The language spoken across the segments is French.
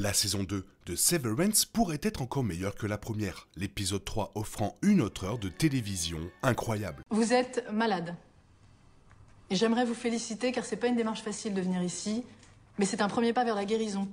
La saison 2 de Severance pourrait être encore meilleure que la première, l'épisode 3 offrant une autre heure de télévision incroyable. Vous êtes malade. Et j'aimerais vous féliciter car c'est pas une démarche facile de venir ici, mais c'est un premier pas vers la guérison.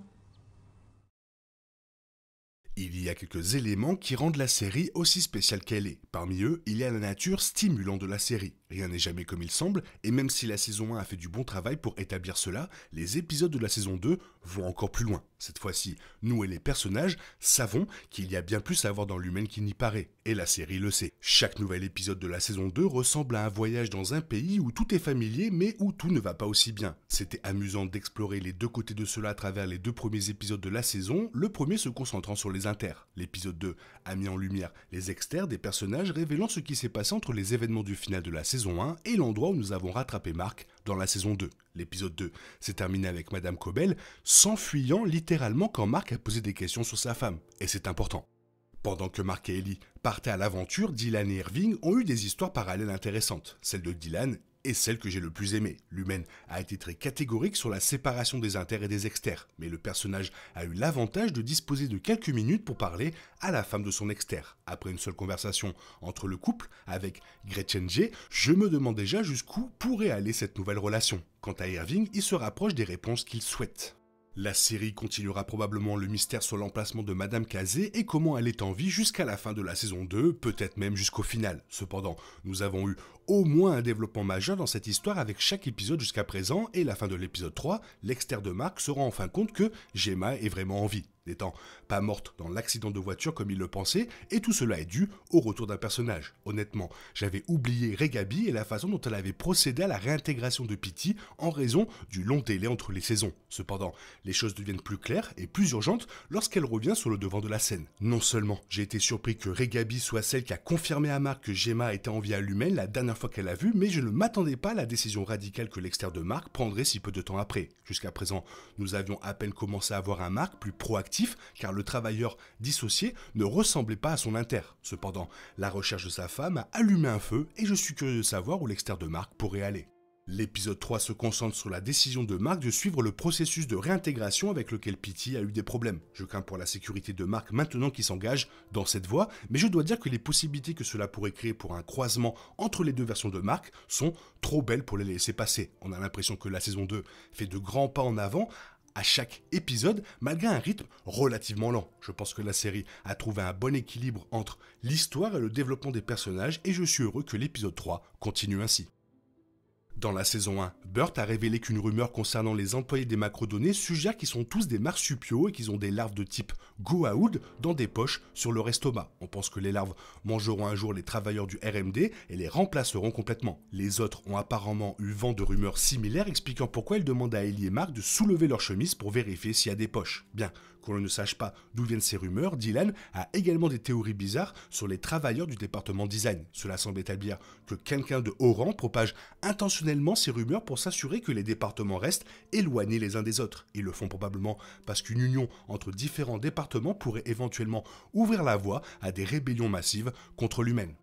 Il y a quelques éléments qui rendent la série aussi spéciale qu'elle est. Parmi eux, il y a la nature stimulante de la série. Rien n'est jamais comme il semble, et même si la saison 1 a fait du bon travail pour établir cela, les épisodes de la saison 2 vont encore plus loin. Cette fois-ci, nous et les personnages savons qu'il y a bien plus à voir dans l'humain qu'il n'y paraît, et la série le sait. Chaque nouvel épisode de la saison 2 ressemble à un voyage dans un pays où tout est familier, mais où tout ne va pas aussi bien. C'était amusant d'explorer les deux côtés de cela à travers les deux premiers épisodes de la saison, le premier se concentrant sur les inters. L'épisode 2 a mis en lumière les exters des personnages, révélant ce qui s'est passé entre les événements du final de la saison 1 et l'endroit où nous avons rattrapé Mark dans la saison 2. L'épisode 2 s'est terminé avec Madame Cobell s'enfuyant littéralement quand Mark a posé des questions sur sa femme, et c'est important. Pendant que Mark et Ellie partaient à l'aventure, Dylan et Irving ont eu des histoires parallèles intéressantes. Celle de Dylan est celle que j'ai le plus aimée. L'humaine a été très catégorique sur la séparation des inters et des exters, mais le personnage a eu l'avantage de disposer de quelques minutes pour parler à la femme de son exter. Après une seule conversation entre le couple avec Gretchen J, je me demande déjà jusqu'où pourrait aller cette nouvelle relation. Quant à Irving, il se rapproche des réponses qu'il souhaite. La série continuera probablement le mystère sur l'emplacement de Madame Kazé et comment elle est en vie jusqu'à la fin de la saison 2, peut-être même jusqu'au final. Cependant, nous avons eu au moins un développement majeur dans cette histoire avec chaque épisode jusqu'à présent, et la fin de l'épisode 3, l'exter de Mark se rend enfin compte que Gemma est vraiment en vie, n'étant pas morte dans l'accident de voiture comme il le pensait, et tout cela est dû au retour d'un personnage. Honnêtement, j'avais oublié Regaby et la façon dont elle avait procédé à la réintégration de Petey en raison du long délai entre les saisons. Cependant, les choses deviennent plus claires et plus urgentes lorsqu'elle revient sur le devant de la scène. Non seulement j'ai été surpris que Regaby soit celle qui a confirmé à Mark que Gemma était en vie à l'humaine la dernière fois qu'elle l'a vue, mais je ne m'attendais pas à la décision radicale que l'exter de Mark prendrait si peu de temps après. Jusqu'à présent, nous avions à peine commencé à voir un Mark plus proactif, car le travailleur dissocié ne ressemblait pas à son inter. Cependant, la recherche de sa femme a allumé un feu et je suis curieux de savoir où l'exter de Mark pourrait aller. L'épisode 3 se concentre sur la décision de Mark de suivre le processus de réintégration avec lequel Petey a eu des problèmes. Je crains pour la sécurité de Mark maintenant qu'il s'engage dans cette voie, mais je dois dire que les possibilités que cela pourrait créer pour un croisement entre les deux versions de Mark sont trop belles pour les laisser passer. On a l'impression que la saison 2 fait de grands pas en avant à chaque épisode, malgré un rythme relativement lent. Je pense que la série a trouvé un bon équilibre entre l'histoire et le développement des personnages, et je suis heureux que l'épisode 3 continue ainsi. Dans la saison 1, Burt a révélé qu'une rumeur concernant les employés des macrodonnées suggère qu'ils sont tous des marsupiaux et qu'ils ont des larves de type Goa'uld dans des poches sur leur estomac. On pense que les larves mangeront un jour les travailleurs du RMD et les remplaceront complètement. Les autres ont apparemment eu vent de rumeurs similaires expliquant pourquoi ils demandent à Ellie et Mark de soulever leur chemise pour vérifier s'il y a des poches. Bien qu'on ne sache pas d'où viennent ces rumeurs, Dylan a également des théories bizarres sur les travailleurs du département design. Cela semble établir que quelqu'un de haut rang propage intentionnellement ces rumeurs pour s'assurer que les départements restent éloignés les uns des autres. Ils le font probablement parce qu'une union entre différents départements pourrait éventuellement ouvrir la voie à des rébellions massives contre l'humaine.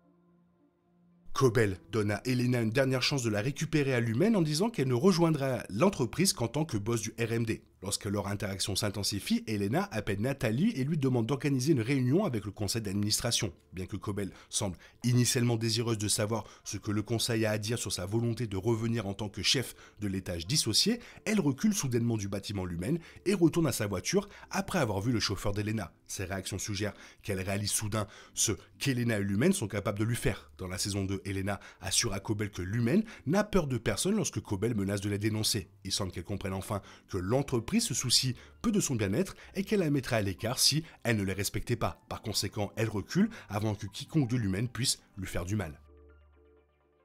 Cobell donne à Elena une dernière chance de la récupérer à l'humaine en disant qu'elle ne rejoindra l'entreprise qu'en tant que boss du RMD. Lorsque leur interaction s'intensifie, Elena appelle Nathalie et lui demande d'organiser une réunion avec le conseil d'administration. Bien que Cobell semble initialement désireuse de savoir ce que le conseil a à dire sur sa volonté de revenir en tant que chef de l'étage dissocié, elle recule soudainement du bâtiment Lumen et retourne à sa voiture après avoir vu le chauffeur d'Elena. Ses réactions suggèrent qu'elle réalise soudain ce qu'Elena et Lumen sont capables de lui faire. Dans la saison 2, Elena assure à Cobell que Lumen n'a peur de personne lorsque Cobell menace de la dénoncer. Il semble qu'elle comprenne enfin que l'entreprise se soucie peu de son bien-être et qu'elle la mettrait à l'écart si elle ne les respectait pas. Par conséquent, elle recule avant que quiconque de l'humaine puisse lui faire du mal.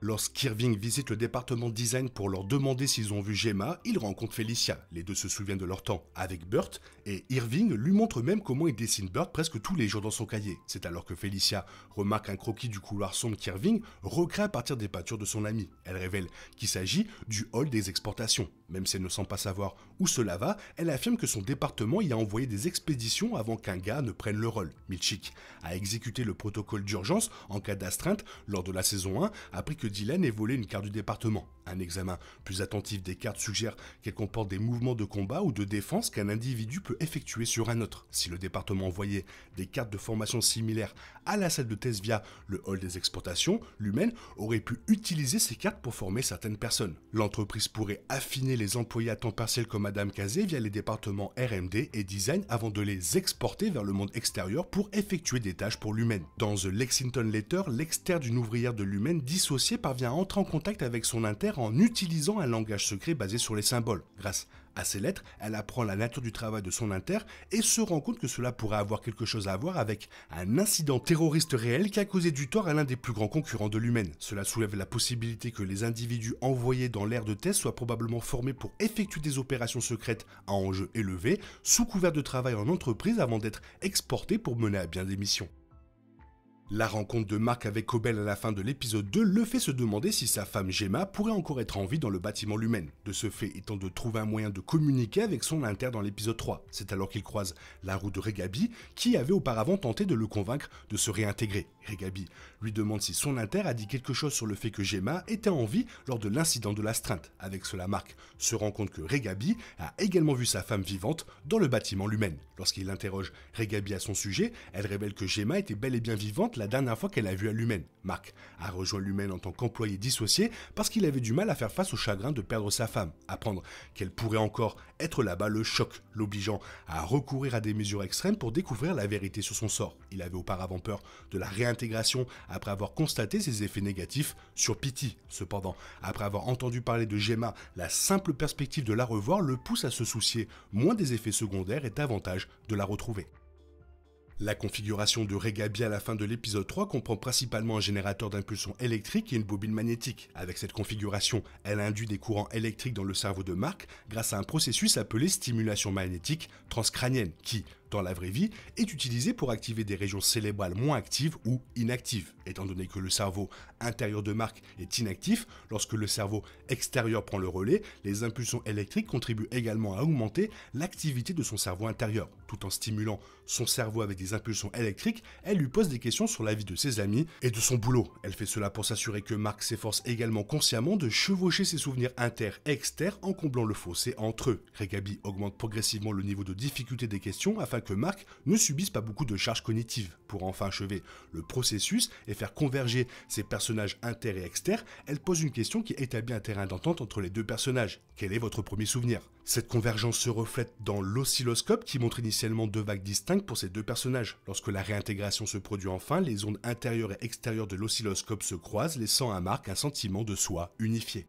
Lorsqu'Irving visite le département design pour leur demander s'ils ont vu Gemma, il rencontre Felicia. Les deux se souviennent de leur temps avec Burt, et Irving lui montre même comment il dessine Burt presque tous les jours dans son cahier. C'est alors que Felicia remarque un croquis du couloir sombre qu'Irving recrée à partir des peintures de son ami. Elle révèle qu'il s'agit du hall des exportations. Même si elle ne semble pas savoir où cela va, elle affirme que son département y a envoyé des expéditions avant qu'un gars ne prenne le rôle. Milchik a exécuté le protocole d'urgence en cas d'astreinte lors de la saison 1, après que Dylan ait volé une carte du département. Un examen plus attentif des cartes suggère qu'elles comportent des mouvements de combat ou de défense qu'un individu peut effectuer sur un autre. Si le département envoyait des cartes de formation similaires à la salle de test via le hall des exportations, l'Humaine aurait pu utiliser ces cartes pour former certaines personnes. L'entreprise pourrait affiner les employés à temps partiel comme Madame Kazé via les départements R&D et Design avant de les exporter vers le monde extérieur pour effectuer des tâches pour l'Humaine. Dans The Lexington Letter, l'externe d'une ouvrière de l'Humaine dissociée parvient à entrer en contact avec son inter en utilisant un langage secret basé sur les symboles. Grâce à ces lettres, elle apprend la nature du travail de son inter et se rend compte que cela pourrait avoir quelque chose à voir avec un incident terroriste réel qui a causé du tort à l'un des plus grands concurrents de l'Humaine. Cela soulève la possibilité que les individus envoyés dans l'aire de test soient probablement formés pour effectuer des opérations secrètes à enjeu élevé, sous couvert de travail en entreprise avant d'être exportés pour mener à bien des missions. La rencontre de Mark avec Cobell à la fin de l'épisode 2 le fait se demander si sa femme Gemma pourrait encore être en vie dans le bâtiment Lumen. De ce fait, il tente de trouver un moyen de communiquer avec son inter dans l'épisode 3. C'est alors qu'il croise la route de Regabi, qui avait auparavant tenté de le convaincre de se réintégrer. Regabi lui demande si son inter a dit quelque chose sur le fait que Gemma était en vie lors de l'incident de l'astreinte. Avec cela, Mark se rend compte que Regabi a également vu sa femme vivante dans le bâtiment Lumen. Lorsqu'il interroge Regabi à son sujet, elle révèle que Gemma était bel et bien vivante la dernière fois qu'elle a vu à l'Humaine. Mark a rejoint l'Humaine en tant qu'employé dissocié parce qu'il avait du mal à faire face au chagrin de perdre sa femme. Apprendre qu'elle pourrait encore être là-bas le choc, l'obligeant à recourir à des mesures extrêmes pour découvrir la vérité sur son sort. Il avait auparavant peur de la réintégration après avoir constaté ses effets négatifs sur Pity. Cependant, après avoir entendu parler de Gemma, la simple perspective de la revoir le pousse à se soucier moins des effets secondaires et davantage de la retrouver. La configuration de Regabi à la fin de l'épisode 3 comprend principalement un générateur d'impulsion électrique et une bobine magnétique. Avec cette configuration, elle induit des courants électriques dans le cerveau de Mark grâce à un processus appelé stimulation magnétique transcrânienne qui, dans la vraie vie, est utilisé pour activer des régions cérébrales moins actives ou inactives. Étant donné que le cerveau intérieur de Mark est inactif, lorsque le cerveau extérieur prend le relais, les impulsions électriques contribuent également à augmenter l'activité de son cerveau intérieur. Tout en stimulant son cerveau avec des impulsions électriques, elle lui pose des questions sur la vie de ses amis et de son boulot. Elle fait cela pour s'assurer que Mark s'efforce également consciemment de chevaucher ses souvenirs inter et exter en comblant le fossé entre eux. Regabi augmente progressivement le niveau de difficulté des questions afin que Mark ne subisse pas beaucoup de charges cognitives. Pour enfin achever le processus et faire converger ses personnages inter et exter, elle pose une question qui établit un terrain d'entente entre les deux personnages. Quel est votre premier souvenir ? Cette convergence se reflète dans l'oscilloscope qui montre initialement deux vagues distinctes pour ces deux personnages. Lorsque la réintégration se produit enfin, les ondes intérieures et extérieures de l'oscilloscope se croisent, laissant à Mark un sentiment de soi unifié.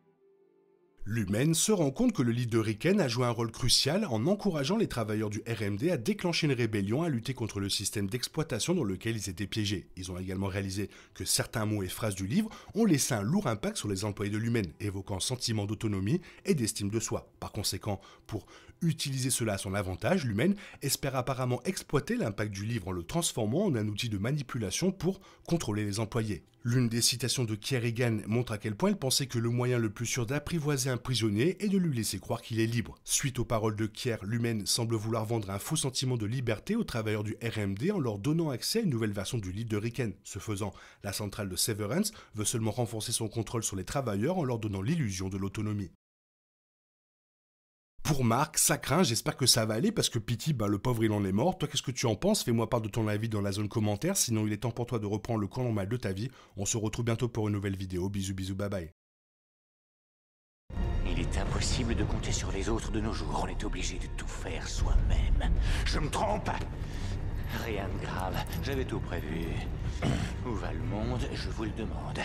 L'Humaine se rend compte que le leader Riken a joué un rôle crucial en encourageant les travailleurs du R&D à déclencher une rébellion à lutter contre le système d'exploitation dans lequel ils étaient piégés. Ils ont également réalisé que certains mots et phrases du livre ont laissé un lourd impact sur les employés de l'Humaine, évoquant sentiment d'autonomie et d'estime de soi. Par conséquent, pour utiliser cela à son avantage, l'Humaine espère apparemment exploiter l'impact du livre en le transformant en un outil de manipulation pour contrôler les employés. L'une des citations de Kerrigan montre à quel point elle pensait que le moyen le plus sûr d'apprivoiser un prisonnier est de lui laisser croire qu'il est libre. Suite aux paroles de Kier, l'Humaine semble vouloir vendre un faux sentiment de liberté aux travailleurs du RMD en leur donnant accès à une nouvelle version du livre de Riken. Ce faisant, la centrale de Severance veut seulement renforcer son contrôle sur les travailleurs en leur donnant l'illusion de l'autonomie. Pour Mark, ça craint, j'espère que ça va aller parce que Pity, le pauvre il en est mort. Toi qu'est-ce que tu en penses? Fais-moi part de ton avis dans la zone commentaire, sinon il est temps pour toi de reprendre le cours normal de ta vie. On se retrouve bientôt pour une nouvelle vidéo, bisous bisous, bye bye. Il est impossible de compter sur les autres de nos jours, on est obligé de tout faire soi-même. Je me trompe? Rien de grave, j'avais tout prévu. Où va le monde, je vous le demande.